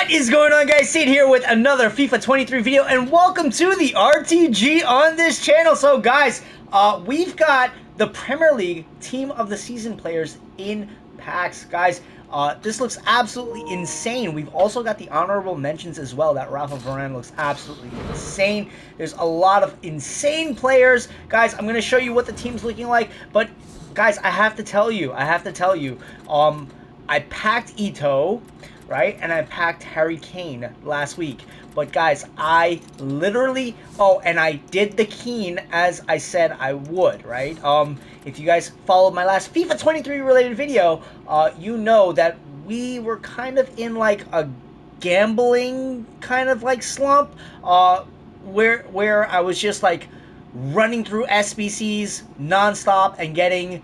What is going on, guys? Sid here with another FIFA 23 video, and welcome to the RTG on this channel. So guys, we've got the Premier League Team of the Season players in packs. Guys, this looks absolutely insane. We've also got the honorable mentions as well. That Rafa Varane looks absolutely insane. There's a lot of insane players. Guys, I'm going to show you what the team's looking like, but guys, I have to tell you, I packed Ito, right? And I packed Harry Kane last week. But guys, I literally, and I did the Keane as I said I would, right? If you guys followed my last FIFA 23 related video, you know that we were kind of in like a gambling kind of like slump, where I was just like running through SBCs nonstop and getting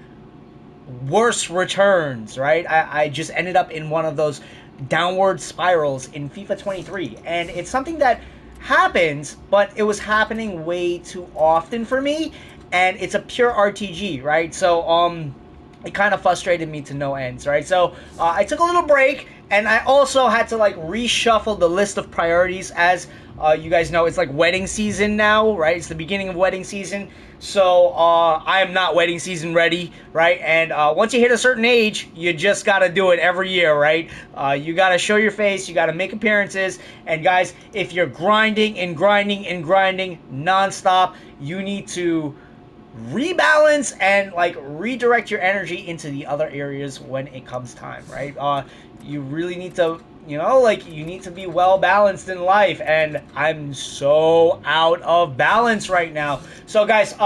worse returns, right? I just ended up in one of those downward spirals in FIFA 23, and it's something that happens, but it was happening way too often for me, and it's a pure RTG, right? So it kind of frustrated me to no ends, right? So I took a little break, and I also had to like reshuffle the list of priorities. As you guys know, it's like wedding season now, right? It's the beginning of wedding season. So I am not wedding season ready, right? And once you hit a certain age, you just got to do it every year, right? You got to show your face. You got to make appearances. And guys, if you're grinding and grinding and grinding nonstop, you need to rebalance and like redirect your energy into the other areas when it comes time, right? You really need to, you know, like you need to be well balanced in life, and I'm so out of balance right now. So guys,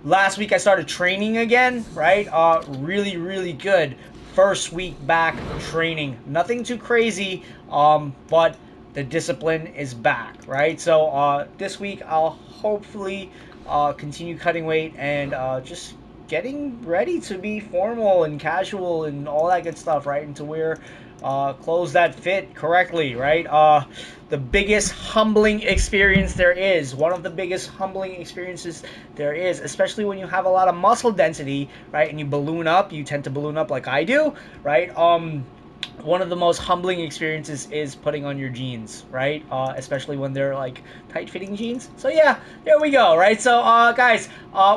last week I started training again, right? Really good first week back training. Nothing too crazy, but the discipline is back, right? So this week I'll hopefully continue cutting weight and just getting ready to be formal and casual and all that good stuff, right? And to wear clothes that fit correctly, right? The biggest humbling experience there is, one of the biggest humbling experiences there is, especially when you have a lot of muscle density, right? And you balloon up, you tend to balloon up like I do, right? One of the most humbling experiences is putting on your jeans, right? Especially when they're like tight-fitting jeans. So yeah, there we go, right? So guys,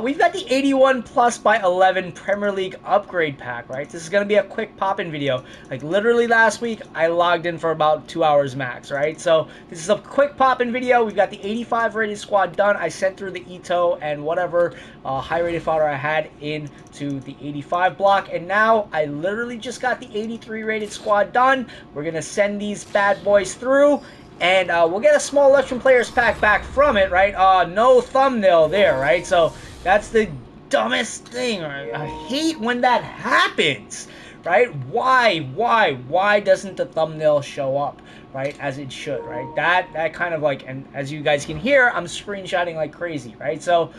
we've got the 81 plus by 11 Premier League upgrade pack, right? This is gonna be a quick pop-in video. Like literally last week, I logged in for about 2 hours max, right? So this is a quick pop-in video. We've got the 85 rated squad done. I sent through the Ito and whatever high-rated fodder I had into the 85 block, and now I literally just got the 83 rated squad done. We're gonna send these bad boys through, and we'll get a small Electrum Players pack back from it, right? No thumbnail there, right? So that's the dumbest thing. Right? I hate when that happens, right? Why doesn't the thumbnail show up, right, as it should, right? That kind of like, and as you guys can hear, I'm screenshotting like crazy, right? So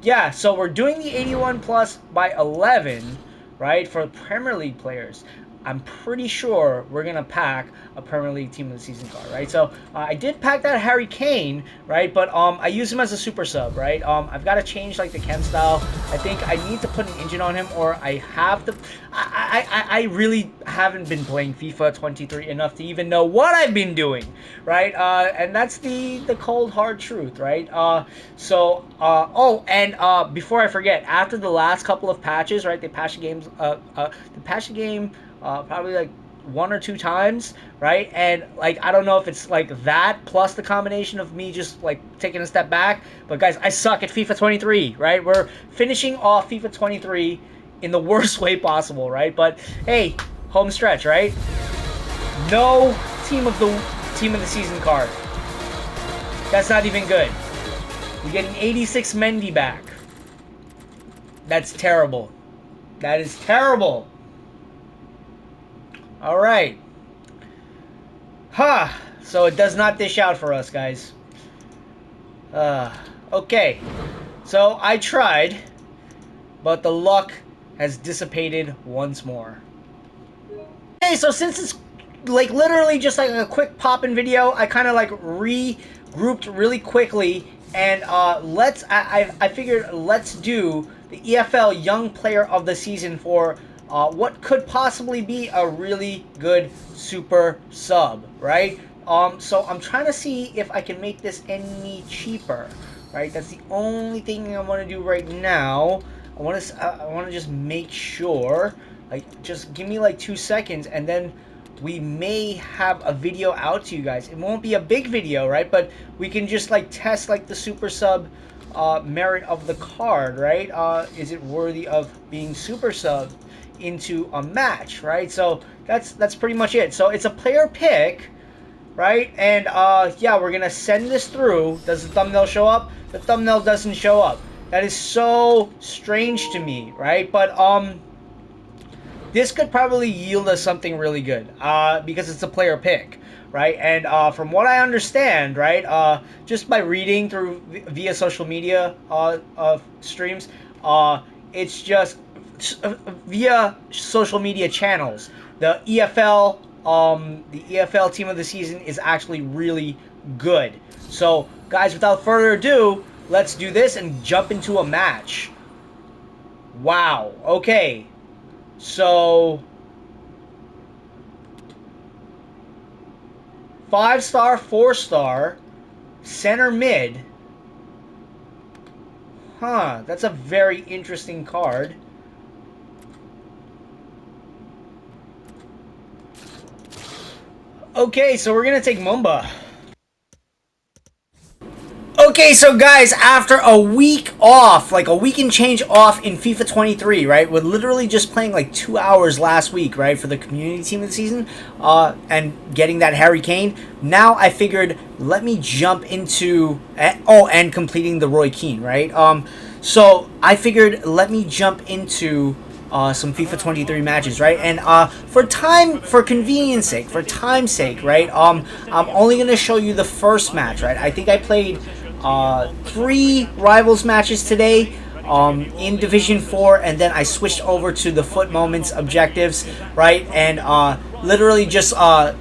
yeah, so we're doing the 81 plus by 11, right, for Premier League players. I'm pretty sure we're going to pack a Premier League Team of the Season card, right? So I did pack that Harry Kane, right? But I use him as a super sub, right? I've got to change like the chem style. I think I need to put an engine on him, or I have to. I really haven't been playing FIFA 23 enough to even know what I've been doing, right? And that's the cold hard truth, right? Before I forget, after the last couple of patches, right? They patched the games. They patched the game. Probably like 1 or 2 times, right? And like I don't know if it's like that plus the combination of me just like taking a step back, but guys, I suck at FIFA 23, right? We're finishing off FIFA 23 in the worst way possible, right? But hey, home stretch, right? No team of the season card. That's not even good. We're getting 86 Mendy back. That's terrible. That is terrible. All right. So it does not dish out for us, guys. Okay. So I tried, but the luck has dissipated once more. Okay, so since it's like literally just like a quick pop-in video, I kind of like regrouped really quickly, and I figured let's do the EFL Young Player of the Season for what could possibly be a really good super sub, right? So I'm trying to see if I can make this any cheaper, right? That's the only thing I want to do right now. I want to just make sure, like, just give me like 2 seconds, and then we may have a video out to you guys. It won't be a big video, right? But we can just like test like the super sub merit of the card, right? Is it worthy of being super sub into a match, right? So that's pretty much it. So it's a player pick, right? And yeah, we're gonna send this through. Does the thumbnail show up? The thumbnail doesn't show up. That is so strange to me, right? But this could probably yield us something really good because it's a player pick, right? And from what I understand, right, just by reading through via social media streams, it's just via social media channels. The EFL team of the season is actually really good. So, guys, without further ado, let's do this and jump into a match. Wow. Okay. So, 5-star, 4-star, center mid. Huh, that's a very interesting card. Okay, so we're going to take Mumba. Okay, so guys, after a week off, like a week and change off in FIFA 23, right? We're literally just playing like 2 hours last week, right, for the community team of the season, and getting that Harry Kane. Now I figured, let me jump into, and completing the Roy Keane, right? So I figured, let me jump into some FIFA 23 matches, right? And for convenience sake, for time's sake, right? I'm only gonna show you the first match, right? I think I played 3 rivals matches today in Division 4, and then I switched over to the Foot Moments objectives, right? And literally just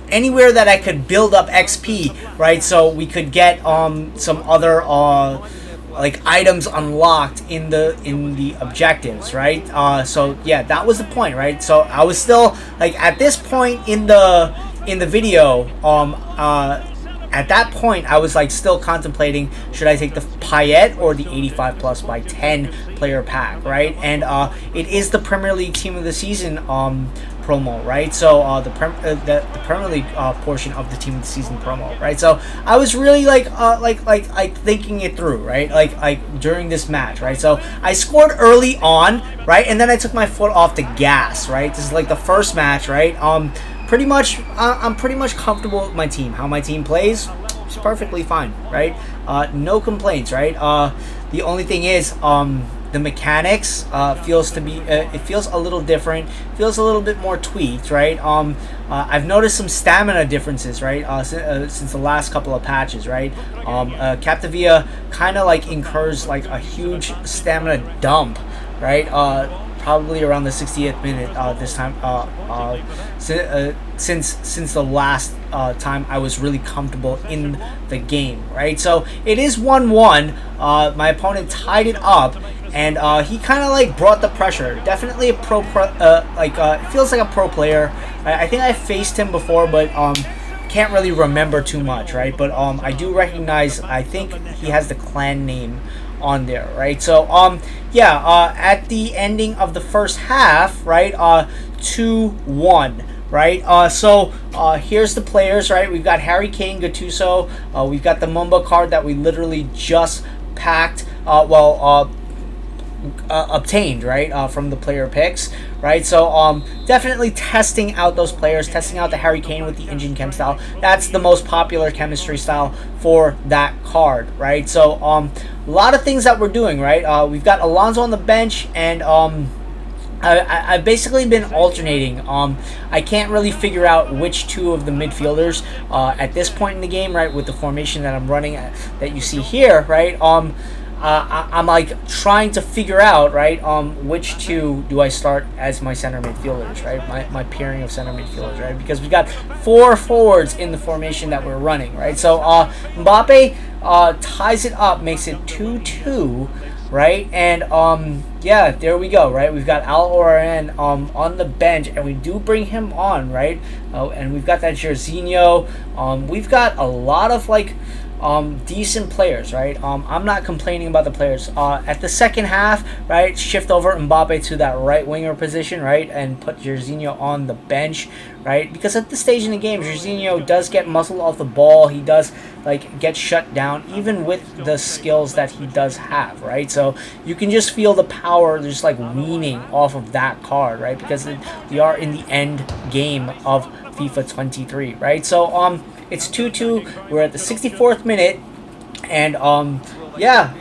anywhere that I could build up XP, right? So we could get some other like items unlocked in the objectives, right? So yeah, that was the point, right? So I was still like at this point in the video, at that point I was like still contemplating, should I take the Payet or the 85 plus by 10 player pack, right? And it is the Premier League team of the season promo, right? So the Premier League portion of the team of the season promo, right? So I was really like thinking it through, right? Like during this match, right? So I scored early on, right? And then I took my foot off the gas, right? This is like the first match, right? Pretty much, I'm pretty much comfortable with my team. How my team plays, it's perfectly fine, right? No complaints, right? The only thing is, the mechanics feels to be it feels a little different, feels a little bit more tweaked, right? I've noticed some stamina differences, right, since the last couple of patches, right? Captavia kind of like incurs like a huge stamina dump, right? Probably around the 60th minute this time, since the last time I was really comfortable in the game, right? So it is 1-1. My opponent tied it up, and he kind of like brought the pressure. Definitely a it feels like a pro player. I think I faced him before, but can't really remember too much, right? But I do recognize, I think he has the clan name on there, right? So yeah, at the ending of the first half, right, 2-1, right? So here's the players, right? We've got Harry Kane, Gattuso, we've got the Mumba card that we literally just packed, obtained, right, from the player picks, right? So definitely testing out those players, testing out the Harry Kane with the engine chem style. That's the most popular chemistry style for that card, right? So a lot of things that we're doing, right? We've got Alonso on the bench, and I've basically been alternating. I can't really figure out which two of the midfielders at this point in the game, right, with the formation that I'm running that you see here, right? I'm like trying to figure out, right, which two do I start as my center midfielders, right? My pairing of center midfielders, right? Because we got 4 forwards in the formation that we're running, right? So Mbappe ties it up, makes it 2-2. right? And yeah, there we go, right? We've got Al on the bench, and we do bring him on, right? And we've got that Jorginho. We've got a lot of like decent players, right? I'm not complaining about the players. At the second half, right, shift over Mbappe to that right winger position, right, and put Jorginho on the bench, right? Because at this stage in the game, Jorginho does get muscle off the ball. He does like get shut down, even with the skills that he does have, right? So you can just feel the power just like weaning off of that card, right? Because we are in the end game of FIFA 23, right? So it's 2-2. We're at the 64th minute, and yeah,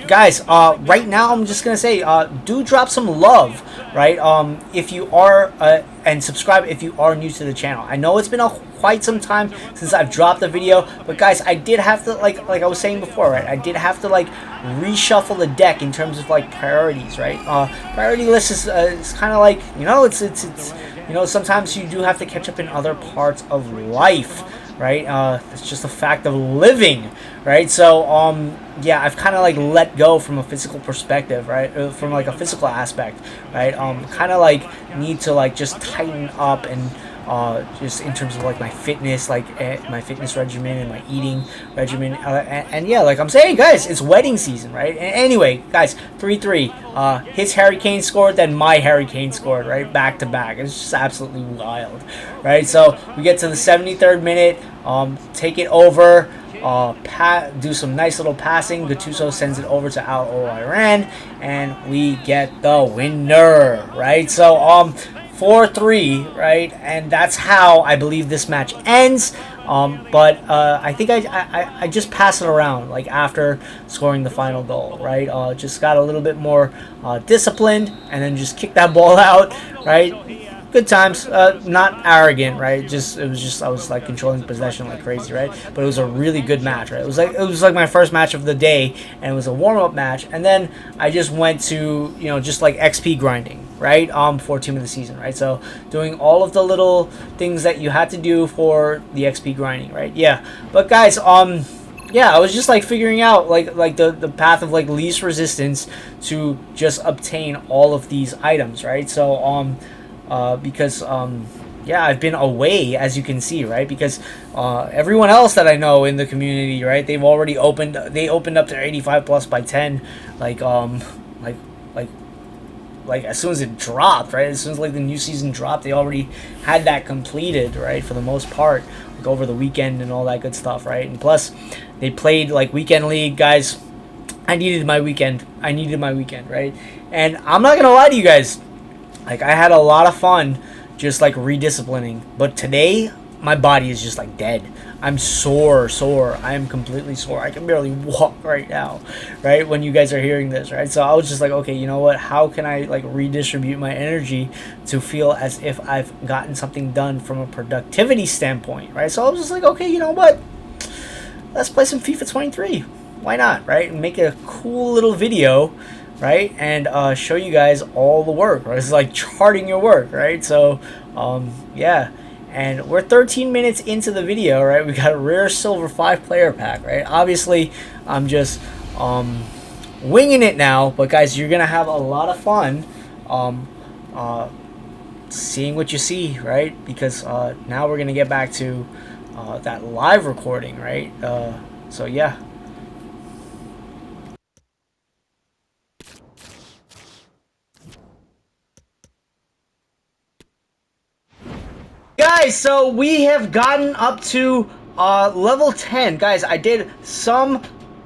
guys, right now I'm just gonna say, do drop some love, right? If you are, and subscribe if you are new to the channel. I know it's been quite some time since I've dropped a video, but guys, I did have to like I was saying before, right? I did have to like reshuffle the deck in terms of like priorities, right? Priority list is kind of like, you know, it's you know, sometimes you do have to catch up in other parts of life, right? It's just a fact of living, right? So yeah, I've kind of like let go from a physical perspective, right? From like a physical aspect, right? Kind of like need to like just tighten up and just in terms of like my fitness, like my fitness regimen and my eating regimen, and yeah, like I'm saying, guys, it's wedding season, right? And anyway, guys, 3-3. His Harry Kane scored, then my Harry Kane scored, right, back to back. It's just absolutely wild, right? So we get to the 73rd minute, take it over. Do some nice little passing. Gattuso sends it over to Al Iran, and we get the winner, right? So 4-3, right? And that's how I believe this match ends. But I think I just pass it around like after scoring the final goal, right? Just got a little bit more disciplined, and then just kick that ball out, right? Good times, not arrogant, right? It was just I was like controlling possession like crazy, right? But it was a really good match, right? It was like my first match of the day, and it was a warm up match, and then I just went to, you know, just like XP grinding, right? For team of the season, right? So doing all of the little things that you had to do for the XP grinding, right? Yeah, but guys, yeah, I was just like figuring out like the path of like least resistance to just obtain all of these items, right? So because yeah, I've been away, as you can see, right? Because everyone else that I know in the community, right, they've already opened up their 85 plus by 10, like like like like as soon as it dropped, right? As soon as like the new season dropped, they already had that completed, right? For the most part, like over the weekend and all that good stuff, right? And plus, they played like weekend league, guys. I needed my weekend. Right? And I'm not gonna lie to you guys. Like, I had a lot of fun just like redisciplining, but today my body is just like dead. I'm sore. I am completely sore. I can barely walk right now, right? When you guys are hearing this, right? So I was just like, okay, you know what? How can I like redistribute my energy to feel as if I've gotten something done from a productivity standpoint, right? So I was just like, okay, you know what? Let's play some FIFA 23. Why not, right? And make a cool little video, right? And show you guys all the work, right? It's like charting your work, right? So yeah, and we're 13 minutes into the video, right? We got a rare silver 5-player pack, right? Obviously I'm just winging it now, but guys, you're gonna have a lot of fun seeing what you see, right? Because now we're gonna get back to that live recording, right? So yeah. Guys, so we have gotten up to level 10. Guys, I did some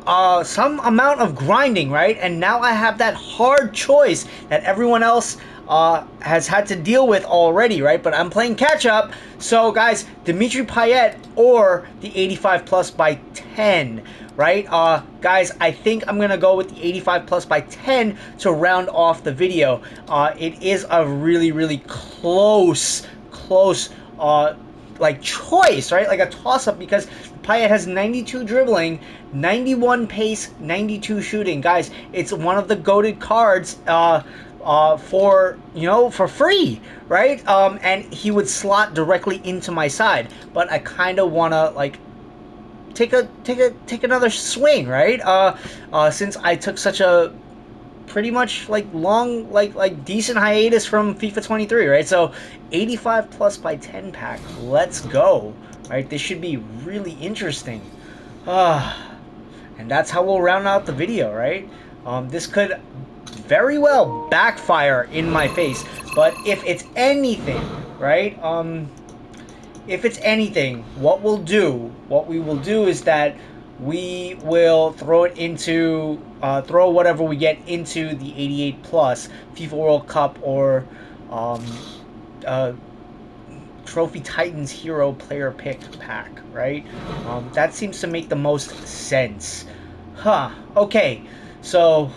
amount of grinding, right? And now I have that hard choice that everyone else has had to deal with already, right? But I'm playing catch up. So guys, Dimitri Payet or the 85 plus by 10, right? Guys, I think I'm gonna go with the 85 plus by 10 to round off the video. It is a really close like choice, right? Like a toss-up, because Payet has 92 dribbling, 91 pace, 92 shooting. Guys, it's one of the goated cards for, you know, for free, right? And he would slot directly into my side, but I kind of want to like take another swing, right? Since I took such a pretty much like long like decent hiatus from FIFA 23, right? So 85 plus by 10 pack. Let's go. Right? This should be really interesting. And that's how we'll round out the video, right? This could very well backfire in my face, but if it's anything, right? If it's anything, what we will do is that we will throw it into, throw whatever we get into the 88 plus FIFA World Cup or uh, Trophy Titans Hero Player Pick pack, right? That seems to make the most sense. Okay, so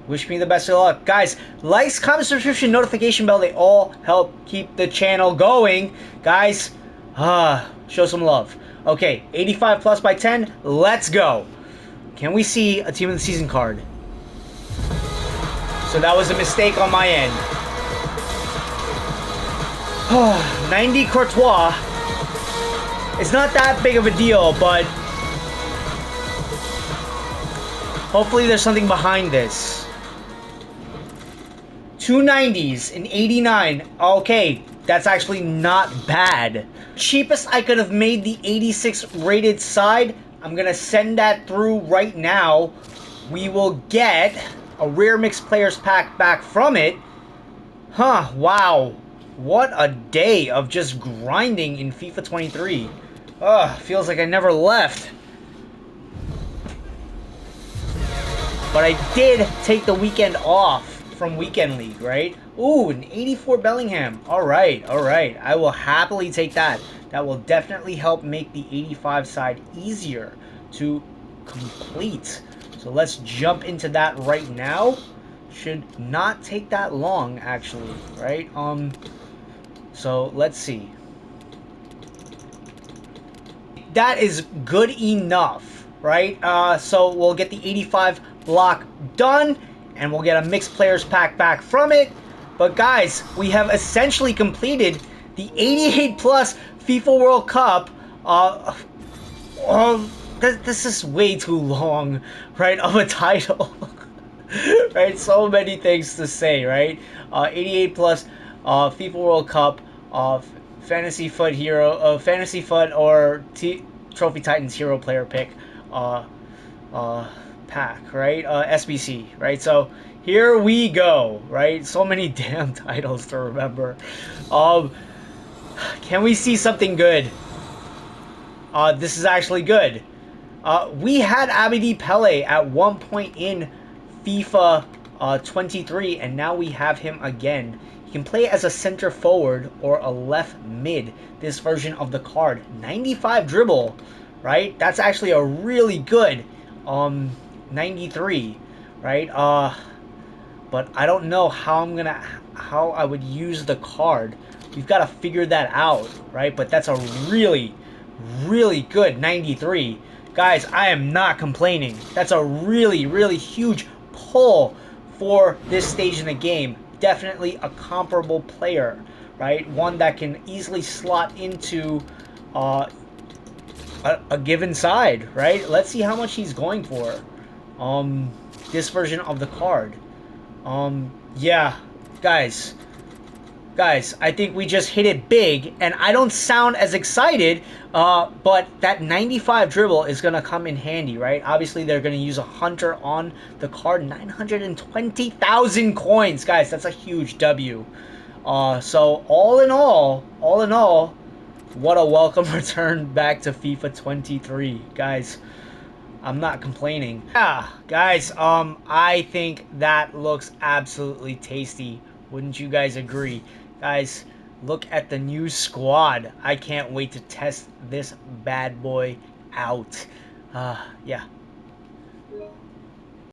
wish me the best of luck. Guys, likes, comments, subscription, notification bell, they all help keep the channel going. Guys, show some love. Okay, 85 plus by 10, let's go. Can we see a team of the season card? So that was a mistake on my end. 90 Courtois. It's not that big of a deal, but hopefully there's something behind this. 290s, an 89. Okay, that's actually not bad. Cheapest I could have made the 86 rated side. I'm gonna send that through right now. We will get a rare mixed players pack back from it. Wow. What a day of just grinding in FIFA 23. Feels like I never left. But I did take the weekend off from Weekend League, right? Ooh, an 84 Bellingham. Alright. I will happily take that. That will definitely help make the 85 side easier to complete. So let's jump into that right now. Should not take that long, actually, right? So let's see. That is good enough, right? So we'll get the 85 block done, and we'll get a mixed players pack back from it. But guys, we have essentially completed the 88 plus FIFA World Cup. This is way too long, right, of a title. Right, so many things to say, right? 88 plus FIFA World Cup of Fantasy Foot Hero, Fantasy Foot or Trophy Titans Hero Player Pick pack, right? SBC, right? So here we go, right? So many damn titles to remember. Can we see something good? This is actually good. We had Abidi Pele at one point in FIFA 23, and now we have him again. He can play as a center forward or a left mid, this version of the card. 95 dribble, right? That's actually a really good 93, right? But I don't know how I would use the card. We've got to figure that out, right? But that's a really, really good 93. Guys, I am not complaining. That's a really, really huge pull for this stage in the game. Definitely a comparable player, right? One that can easily slot into a given side, right? Let's see how much he's going for. This version of the card. Yeah, guys, I think we just hit it big, and I don't sound as excited, but that 95 dribble is going to come in handy, right? Obviously, they're going to use a hunter on the card. 920,000 coins, guys. That's a huge W. So all in all, what a welcome return back to FIFA 23, guys. I'm not complaining. Yeah, guys, I think that looks absolutely tasty. Wouldn't you guys agree? Guys, look at the new squad. I can't wait to test this bad boy out. Yeah.